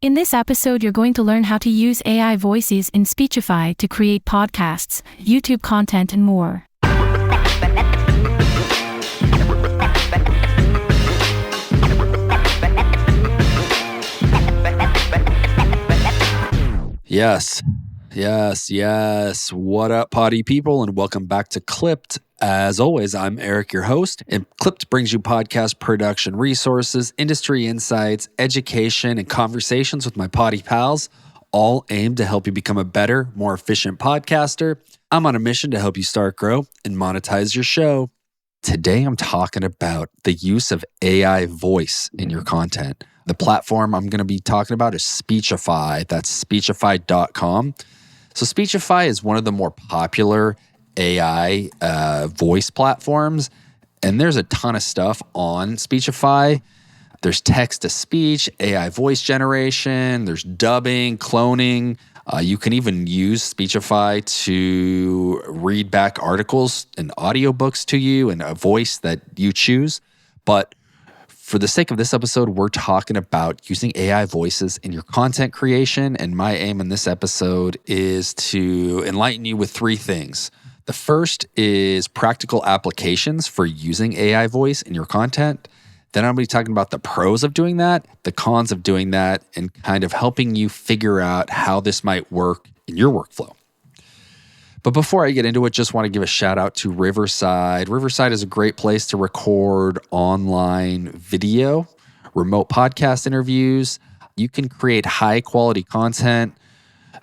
In this episode, you're going to learn how to use AI voices in Speechify to create podcasts, YouTube content, and more. Yes. What up, potty people, and welcome back to Clipped. As always, I'm Eric, your host, and Clipped brings you podcast production resources, industry insights, education, and conversations with my potty pals, all aimed to help you become a better, more efficient podcaster. I'm on a mission to help you start, grow, and monetize your show. Today, I'm talking about the use of AI voice in your content. The platform I'm going to be talking about is Speechify. That's speechify.com. So Speechify is one of the more popular AI voice platforms, and there's a ton of stuff on Speechify. There's text-to-speech, AI voice generation, there's dubbing, cloning. You can even use Speechify to read back articles and audiobooks to you in a voice that you choose. But for the sake of this episode, we're talking about using AI voices in your content creation. And my aim in this episode is to enlighten you with three things. The first is practical applications for using AI voice in your content. Then I'm going to be talking about the pros of doing that, the cons of doing that, and kind of helping you figure out how this might work in your workflow. But before I get into it, just want to give a shout out to Riverside. Riverside is a great place to record online video, remote podcast interviews. You can create high quality content,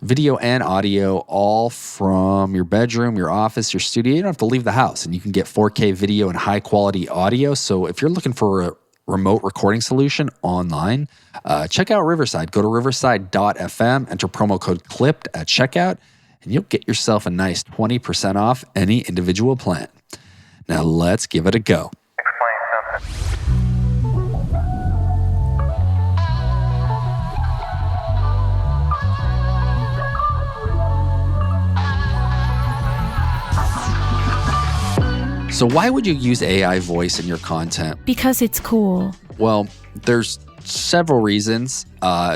video and audio, all from your bedroom, your office, your studio. You don't have to leave the house, and you can get 4K video and high quality audio. So if you're looking for a remote recording solution online, check out Riverside. Go to riverside.fm, enter promo code CLIPPED at checkout, and you'll get yourself a nice 20% off any individual plan. Now let's give it a go. Explain something. So why would you use AI voice in your content? Because it's cool. Well, there's several reasons.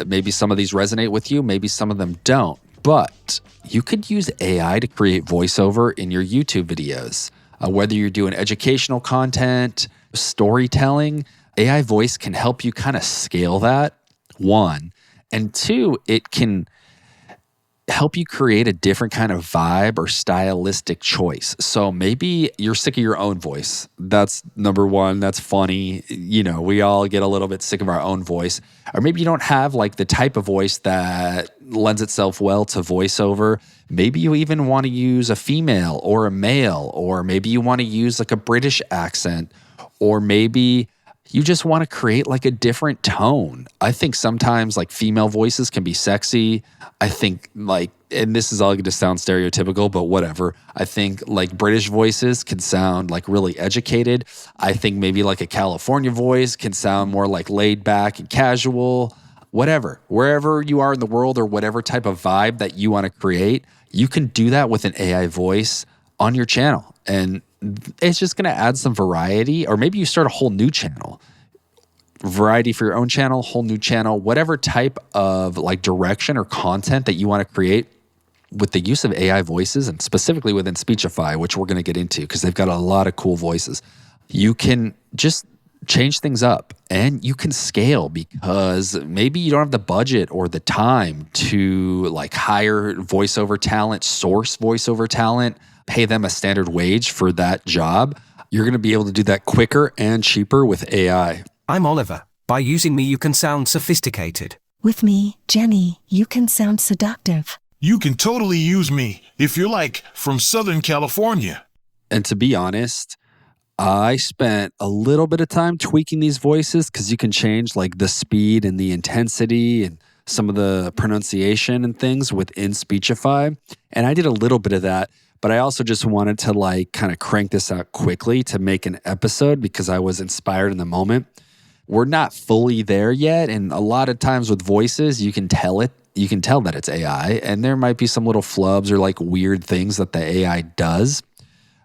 Maybe some of these resonate with you, maybe some of them don't. But you could use AI to create voiceover in your YouTube videos. Whether you're doing educational content, storytelling, AI voice can help you kind of scale that, one. And two, it can help you create a different kind of vibe or stylistic choice. So maybe you're sick of your own voice. That's number one. That's funny. You know, we all get a little bit sick of our own voice. Or maybe you don't have like the type of voice that lends itself well to voiceover. Maybe you even want to use a female or a male, or maybe you want to use like a British accent, or maybe you just want to create like a different tone. I think sometimes like female voices can be sexy. I think like, and this is all going to sound stereotypical, but whatever. I think like British voices can sound like really educated. I think maybe like a California voice can sound more like laid back and casual. Whatever, wherever you are in the world or whatever type of vibe that you want to create, you can do that with an AI voice on your channel. And it's just going to add some variety, or maybe you start a whole new channel. Variety for your own channel, whole new channel, whatever type of like direction or content that you want to create with the use of AI voices, and specifically within Speechify, which we're going to get into because they've got a lot of cool voices. You can just change things up, and you can scale because maybe you don't have the budget or the time to like hire voiceover talent, source voiceover talent, pay them a standard wage for that job. You're going to be able to do that quicker and cheaper with AI. I'm Oliver. By using me, you can sound sophisticated. With me, Jenny, you can sound seductive. You can totally use me if you're like from Southern California. And to be honest, I spent a little bit of time tweaking these voices because you can change like the speed and the intensity and some of the pronunciation and things within Speechify. And I did a little bit of that, but I also just wanted to like kind of crank this out quickly to make an episode because I was inspired in the moment. We're not fully there yet. And a lot of times with voices, you can tell that it's AI, and there might be some little flubs or like weird things that the AI does.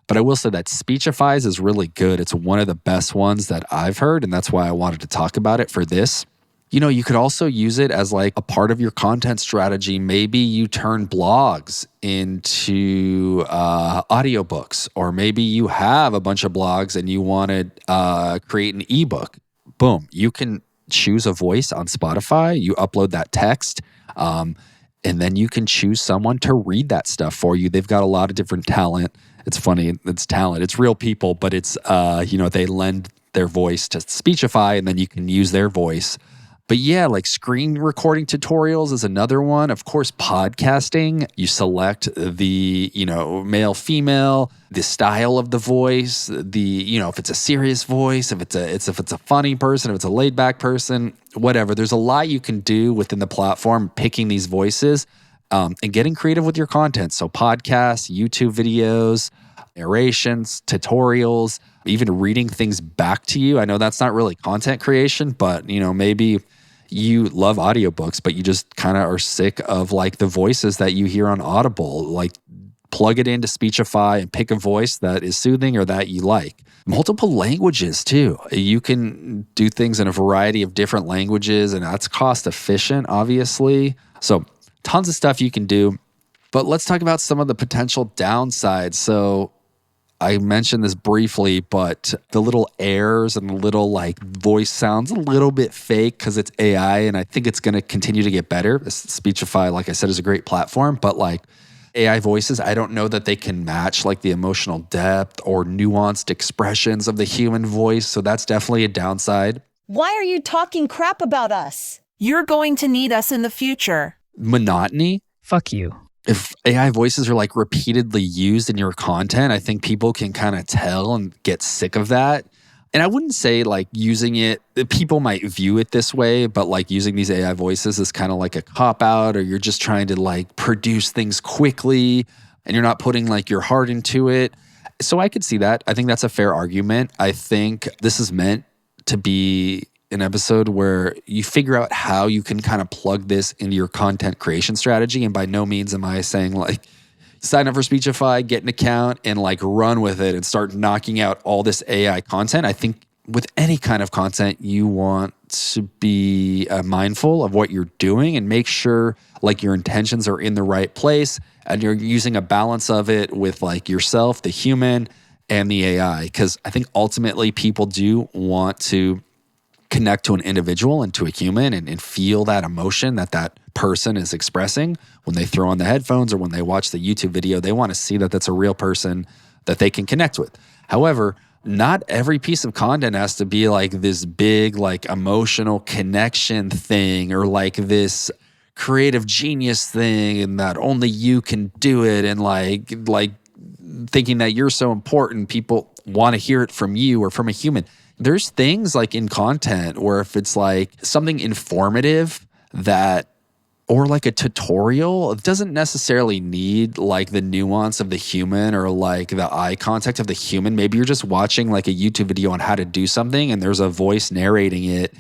But I will say that Speechify's is really good. It's one of the best ones that I've heard, and that's why I wanted to talk about it for this. You could also use it as like a part of your content strategy. Maybe you turn blogs into audiobooks, or maybe you have a bunch of blogs and you want to create an ebook. Boom. You can choose a voice on Spotify. You upload that text, and then you can choose someone to read that stuff for you. They've got a lot of different talent. It's funny. It's talent. It's real people, but it's, they lend their voice to Speechify, and then you can use their voice. But yeah, like screen recording tutorials is another one. Of course, podcasting, you select the, male, female, the style of the voice, if it's a serious voice, if it's a funny person, if it's a laid back person, whatever. There's a lot you can do within the platform, picking these voices, and getting creative with your content. So podcasts, YouTube videos, narrations, tutorials, even reading things back to you. I know that's not really content creation, but maybe you love audiobooks, but you just kind of are sick of like the voices that you hear on Audible. Like plug it into Speechify and pick a voice that is soothing or that you like. Multiple languages too. You can do things in a variety of different languages, and that's cost efficient, obviously. So tons of stuff you can do. But let's talk about some of the potential downsides. So I mentioned this briefly, but the little errors and the little like voice sounds a little bit fake because it's AI, and I think it's going to continue to get better. Speechify, like I said, is a great platform, but like AI voices, I don't know that they can match like the emotional depth or nuanced expressions of the human voice. So that's definitely a downside. Why are you talking crap about us? You're going to need us in the future. Monotony. Fuck you. If AI voices are like repeatedly used in your content, I think people can kind of tell and get sick of that. And I wouldn't say like using it, people might view it this way, but like using these AI voices is kind of like a cop out, or you're just trying to like produce things quickly and you're not putting like your heart into it. So I could see that. I think that's a fair argument. I think this is meant to be an episode where you figure out how you can kind of plug this into your content creation strategy. And by no means am I saying like sign up for Speechify, get an account, and like run with it and start knocking out all this AI content. I think with any kind of content, you want to be mindful of what you're doing and make sure like your intentions are in the right place and you're using a balance of it with like yourself, the human, and the AI. Because I think ultimately people do want to connect to an individual and to a human and feel that emotion that person is expressing when they throw on the headphones or when they watch the YouTube video. They want to see that that's a real person that they can connect with. However, not every piece of content has to be like this big, like emotional connection thing or like this creative genius thing and that only you can do it. And like thinking that you're so important, people want to hear it from you or from a human. There's things like in content where if it's like something informative that, or like a tutorial, it doesn't necessarily need like the nuance of the human or like the eye contact of the human. Maybe you're just watching like a YouTube video on how to do something and there's a voice narrating it.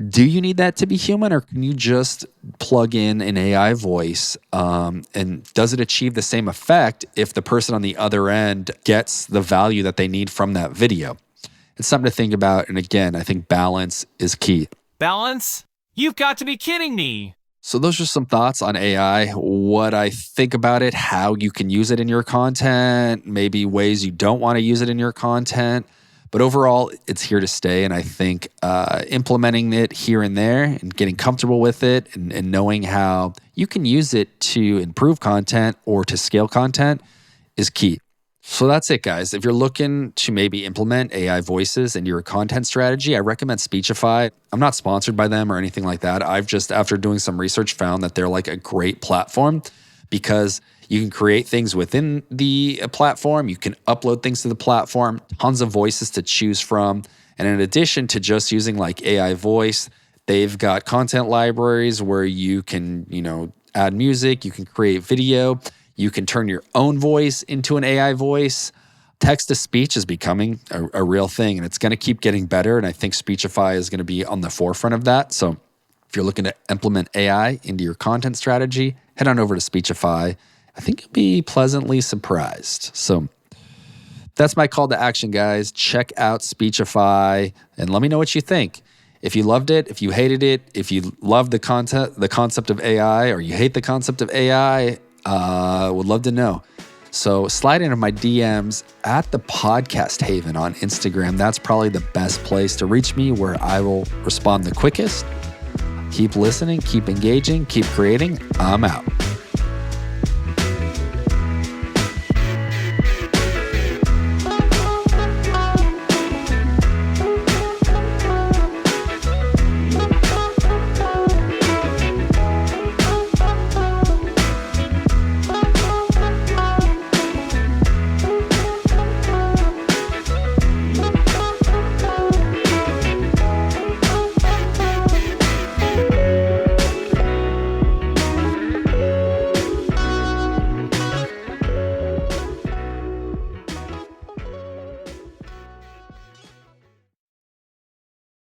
Do you need that to be human, or can you just plug in an AI voice? And does it achieve the same effect if the person on the other end gets the value that they need from that video? It's something to think about. And again, I think balance is key. Balance? You've got to be kidding me. So those are some thoughts on AI, what I think about it, how you can use it in your content, maybe ways you don't want to use it in your content. But overall, it's here to stay. And I think implementing it here and there and getting comfortable with it and knowing how you can use it to improve content or to scale content is key. So that's it, guys. If you're looking to maybe implement AI voices into your content strategy, I recommend Speechify. I'm not sponsored by them or anything like that. I've just, after doing some research, found that they're like a great platform because you can create things within the platform. You can upload things to the platform, tons of voices to choose from. And in addition to just using like AI voice, they've got content libraries where you can, add music, you can create video. You can turn your own voice into an AI voice. Text-to-speech is becoming a real thing, and it's going to keep getting better, and I think Speechify is going to be on the forefront of that. So if you're looking to implement AI into your content strategy, head on over to Speechify. I think you'll be pleasantly surprised. So that's my call to action, guys. Check out Speechify, and let me know what you think. If you loved it, if you hated it, if you love the concept of AI, or you hate the concept of AI, would love to know. So slide into my DMs at the Podcast Haven on Instagram. That's probably the best place to reach me, where I will respond the quickest. Keep listening, keep engaging, keep creating. I'm out.